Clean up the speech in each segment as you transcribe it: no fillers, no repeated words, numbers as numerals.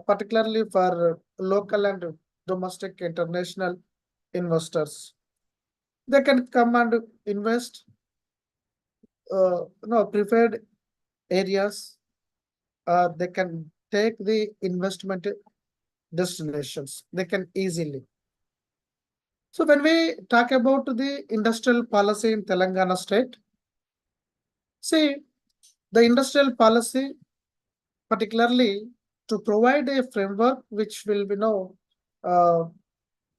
particularly for local and domestic international investors. They can come and invest, preferred areas. They can take the investment destinations. They can easily. So when we talk about the industrial policy in Telangana state, see the industrial policy particularly to provide a framework which will be uh,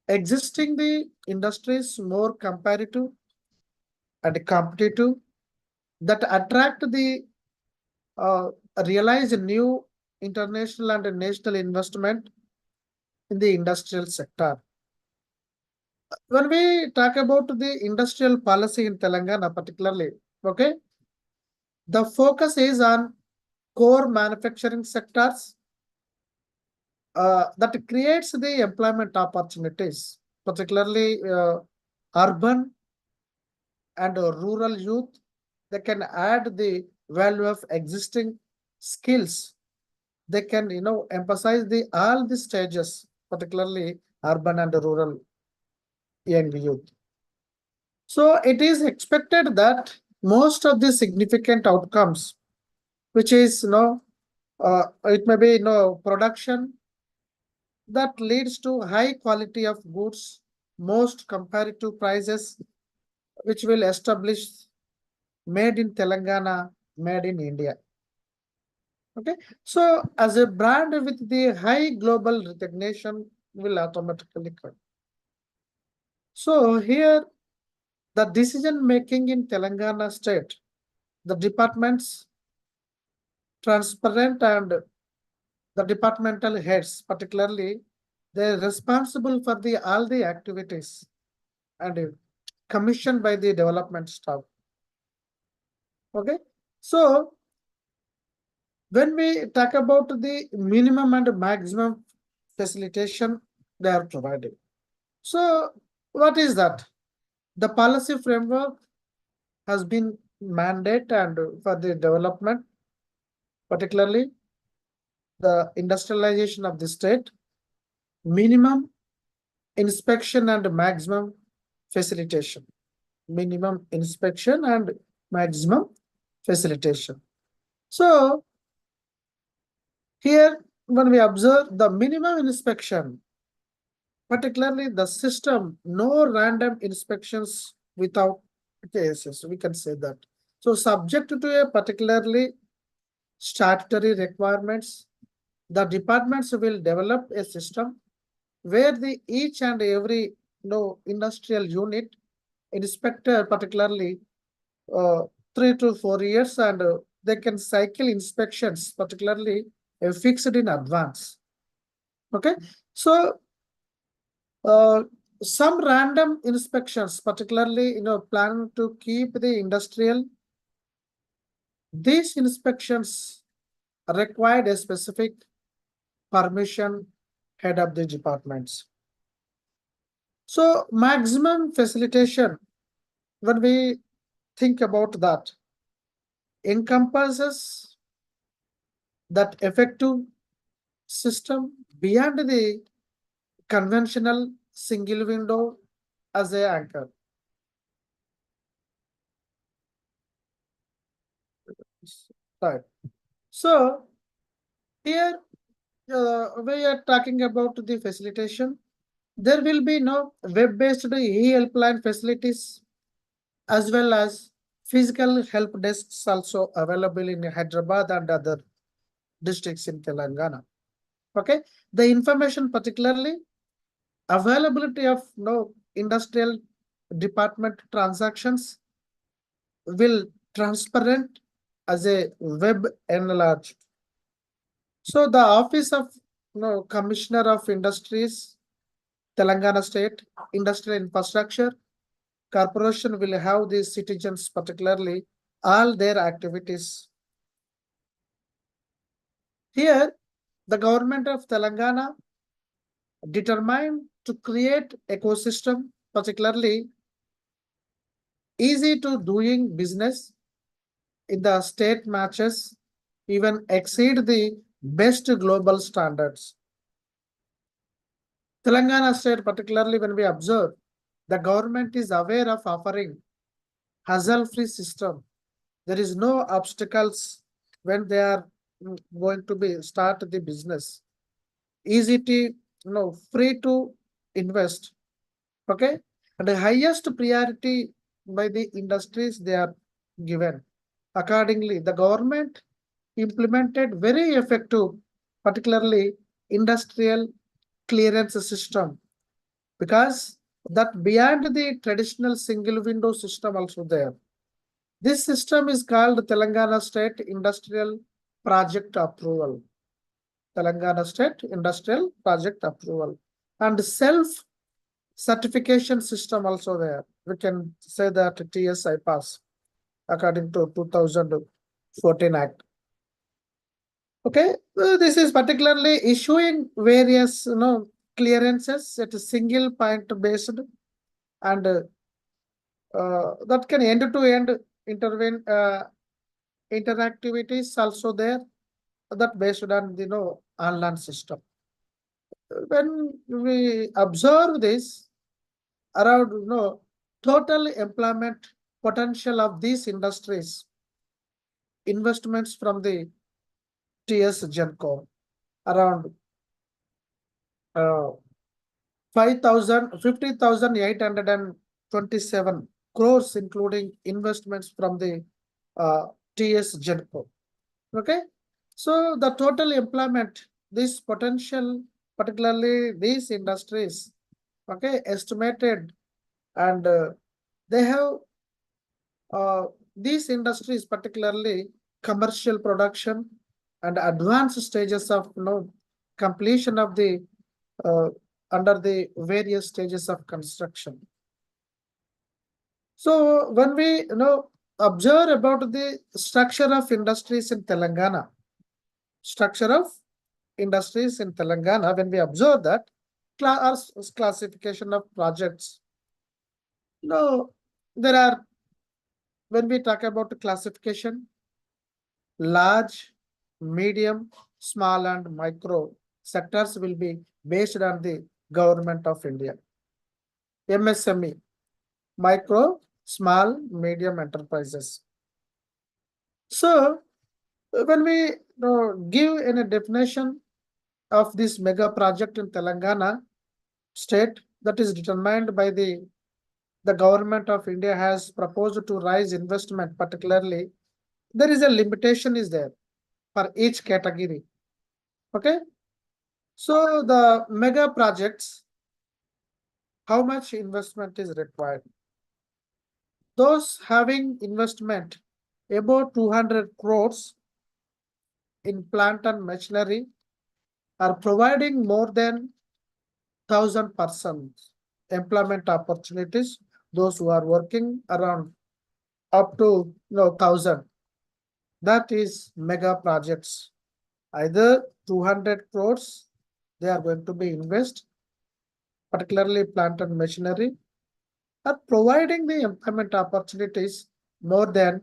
existing the industries more comparative and competitive that attract the uh, realize new international and national investment in the industrial sector. When we talk about the industrial policy in Telangana particularly, okay, the focus is on core manufacturing sectors that creates the employment opportunities, particularly urban and rural youth. They can add the value of existing skills. They can, emphasize the all the stages, particularly urban and rural young youth. So it is expected that most of the significant outcomes, which is, it may be, production that leads to high quality of goods, most comparative prices, which will establish made in Telangana, made in India. Okay, so as a brand with the high global recognition will automatically come. So here the decision making in Telangana state, the departments transparent and the departmental heads particularly, they're responsible for the all the activities and commissioned by the development staff. Okay, so when we talk about the minimum and maximum facilitation they are providing. So what is that? The policy framework has been mandate and for the development, particularly the industrialization of the state, minimum inspection and maximum facilitation. Minimum inspection and maximum facilitation. So here when we observe the minimum inspection, particularly the system, no random inspections without cases, we can say that. So subject to a particularly statutory requirements, the departments will develop a system where the each and every industrial unit inspector particularly 3 to 4 years and they can cycle inspections particularly fixed in advance. Okay, so some random inspections particularly plan to keep the industrial, these inspections required a specific permission head of the departments. So maximum facilitation, when we think about that, encompasses that effective system beyond the conventional single window as a anchor. Right. So here we are talking about the facilitation. There will be no web-based e-helpline facilities as well as physical help desks also available in Hyderabad and other districts in Telangana. Okay, the information particularly availability of industrial department transactions will transparent as a web enlarged. So the office of Commissioner of Industries, Telangana State Industrial Infrastructure Corporation will have these citizens particularly all their activities. Here, the government of Telangana determined to create ecosystem, particularly easy to doing business in the state matches, even exceed the best global standards. Telangana state, particularly when we observe, the government is aware of offering hassle-free system. There is no obstacles when they are going to be start the business. Easy to, free to invest. Okay, and the highest priority by the industries they are given. Accordingly, the government implemented very effective, particularly industrial clearance system, because that beyond the traditional single window system also there. This system is called Telangana State Industrial Project Approval. Telangana State Industrial Project Approval and self certification system also there. We can say that TSI pass according to 2014 Act. Okay, this is particularly issuing various clearances at a single point based, and that can end to end intervene interactivities also there, that based on the online system. When we observe this around total employment potential of these industries, investments from the TS Genco around 50,827 crores, including investments from the TS Genco. Okay, so the total employment, this potential, particularly these industries, okay, estimated, and they have these industries, particularly commercial production and advanced stages of completion of the under the various stages of construction. So when we observe about the structure of industries in Telangana, when we observe that classification of projects, there are, when we talk about the classification, large, medium, small and micro sectors will be based on the Government of India. MSME, micro, small, medium enterprises. So when we give in a definition of this mega project in Telangana state, that is determined by the Government of India has proposed to raise investment, particularly there is a limitation is there for each category. Okay, so the mega projects, how much investment is required? Those having investment above 200 crores in plant and machinery are providing more than 1,000 persons employment opportunities. Those who are working around up to 1,000. That is mega projects. Either 200 crores they are going to be invest, particularly plant and machinery, are providing the employment opportunities more than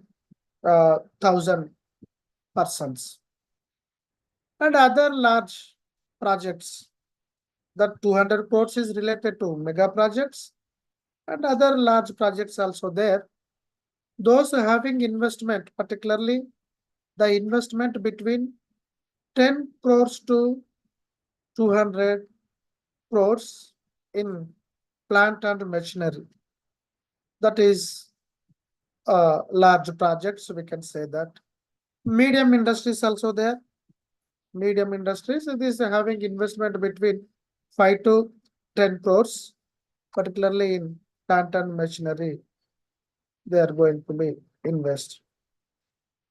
1,000 persons. And other large projects, that 200 crores is related to mega projects, and other large projects also there. Those having investment, particularly the investment between 10 crores to 200 crores in plant and machinery, that is large projects, we can say that. Medium industries also there. Medium industries, this having investment between 5 to 10 crores, particularly in plant and machinery, they are going to be invest.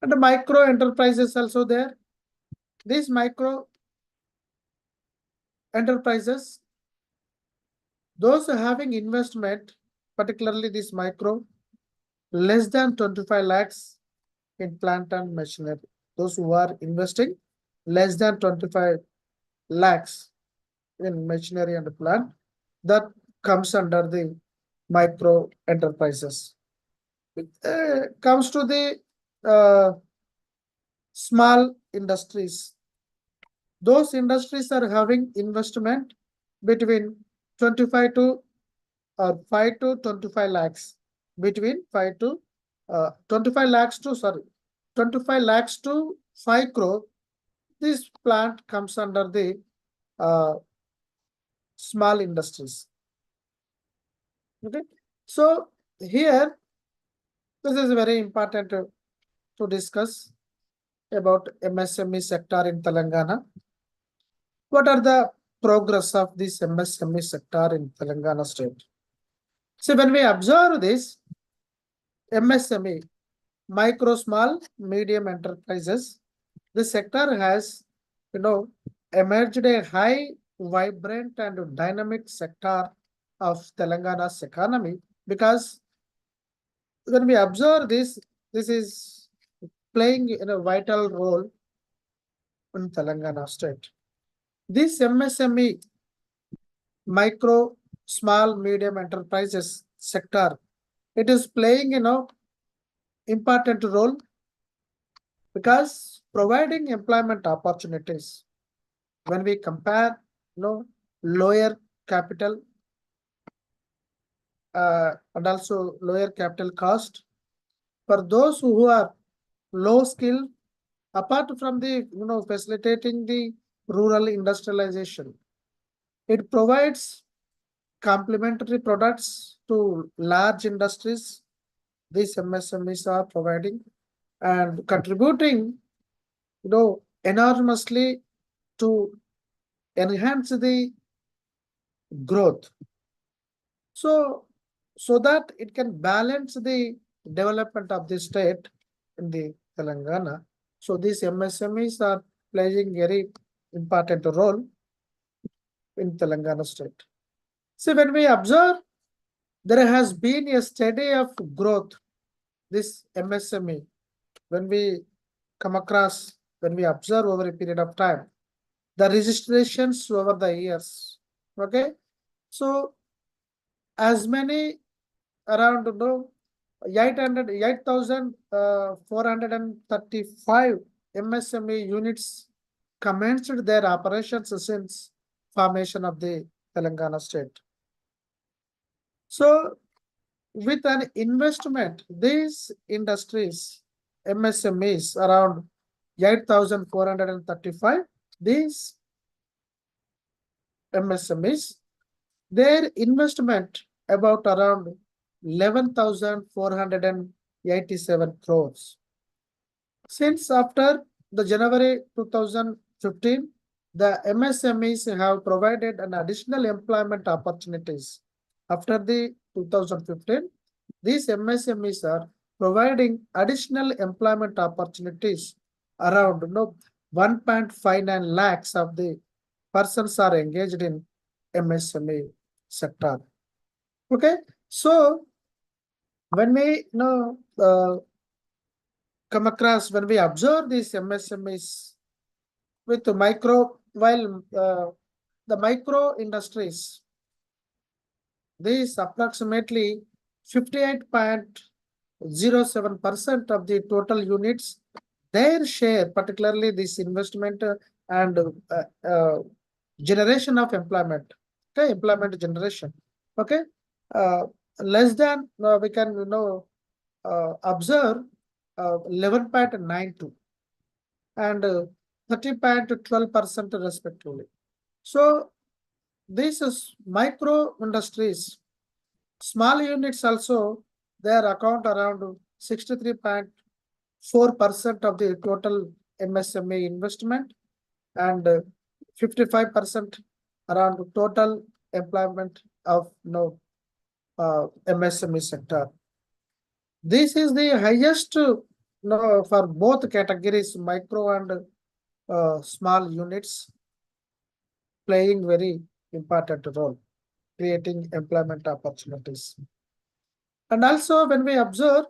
And the micro enterprises also there. These micro enterprises, those having investment, particularly this micro, less than 25 lakhs in plant and machinery. Those who are investing less than 25 lakhs in machinery and plant, that comes under the micro enterprises. It comes to the small industries. those industries are having investment between 25 to 5 to 25 lakhs, between 5 to 25 lakhs to, sorry, 25 lakhs to 5 crore. This plant comes under the small industries. Okay, so here this is very important to discuss about MSME sector in Telangana. What are the progress of this MSME sector in Telangana state? So when we observe this MSME, micro, small, medium enterprises, this sector has, emerged a high, vibrant and dynamic sector of Telangana's economy, because when we observe this, this is playing in a vital role in Telangana state. This MSME, micro, small, medium enterprises sector, it is playing, important role because providing employment opportunities. When we compare, lower capital and also lower capital cost for those who are low skill, apart from the, facilitating the rural industrialization, it provides complementary products to large industries. These MSMEs are providing and contributing, enormously to enhance the growth. So that it can balance the development of the state in the Telangana. So these MSMEs are playing very important role in Telangana state. So when we observe, there has been a steady of growth, this MSME, when we come across, when we observe over a period of time, the registrations over the years. Okay, so as many around 8,435 MSME units commenced their operations since formation of the Telangana state. So with an investment, these industries, MSMEs, around 8,435, these MSMEs, their investment about around 11,487 crores. Since after the January 2015, the MSMEs have provided an additional employment opportunities. After the 2015, these MSMEs are providing additional employment opportunities around 1.59 lakhs of the persons are engaged in MSME sector. Okay, so when we come across, when we observe these MSMEs with the micro, while the micro industries, these approximately 58.07% of the total units, their share, particularly this investment and generation of employment, okay, employment generation, okay, less than we can observe 11.92 and 30.12% respectively. So this is micro industries, small units also, their account around 63.4% of the total MSME investment and 55% around total employment of MSME sector. This is the highest for both categories, micro and small units, playing very important role, creating employment opportunities. And also when we observe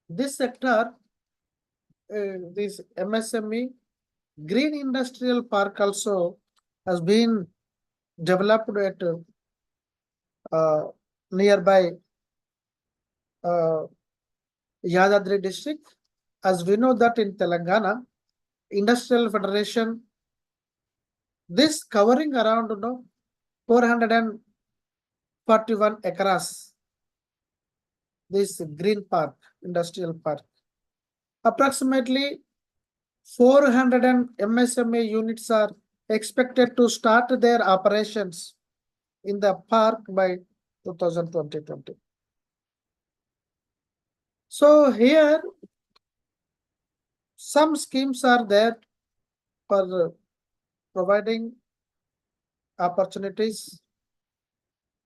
this sector, this MSME, green industrial park also has been developed at nearby Yadadri district. As we know that in Telangana, Industrial Federation. This covering around 441 acres. This green park, industrial park. Approximately 400 MSME units are expected to start their operations in the park by 2020. So here some schemes are there for providing opportunities.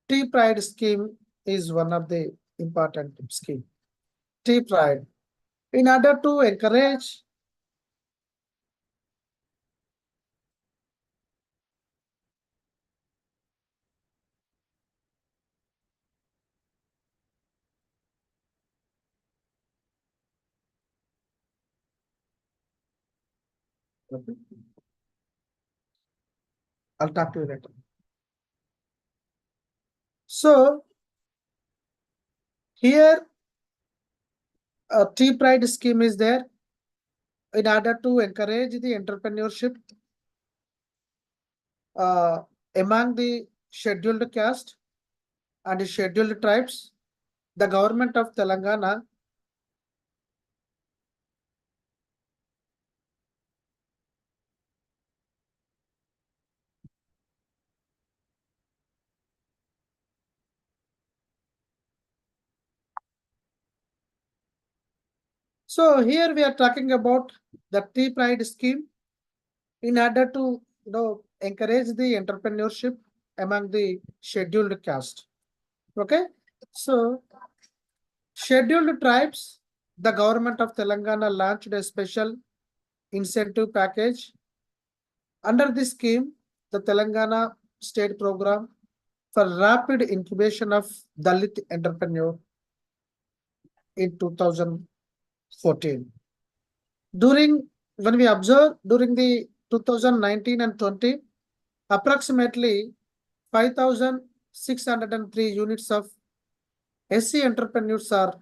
Tea Pride scheme is one of the important scheme. Tea Pride, in order to encourage I'll talk to you later. So here a Tea Pride scheme is there in order to encourage the entrepreneurship among the scheduled caste and scheduled tribes. The government of Telangana So here we are talking about the Tea Pride scheme in order to encourage the entrepreneurship among the scheduled caste. Okay, so scheduled tribes, the government of Telangana launched a special incentive package. Under this scheme, the Telangana state program for rapid incubation of Dalit entrepreneur in 2014. When we observe during the 2019 and 20, approximately 5,603 units of SC entrepreneurs are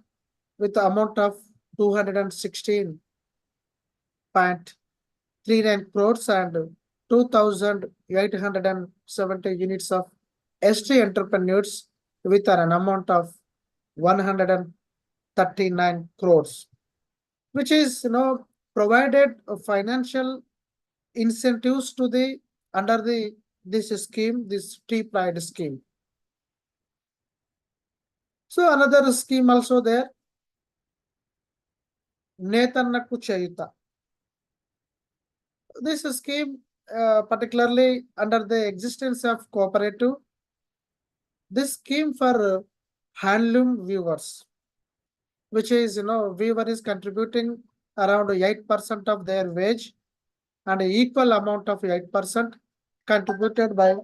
with the amount of 216.39 crores and 2,870 units of ST entrepreneurs with an amount of 139 crores, which is provided financial incentives to the under this scheme, this Tea Pride scheme. So another scheme also there, Netannaku Chayuta. This scheme particularly under the existence of cooperative, this scheme for handloom weavers, which is weaver is contributing around 8% of their wage and equal amount of 8% contributed by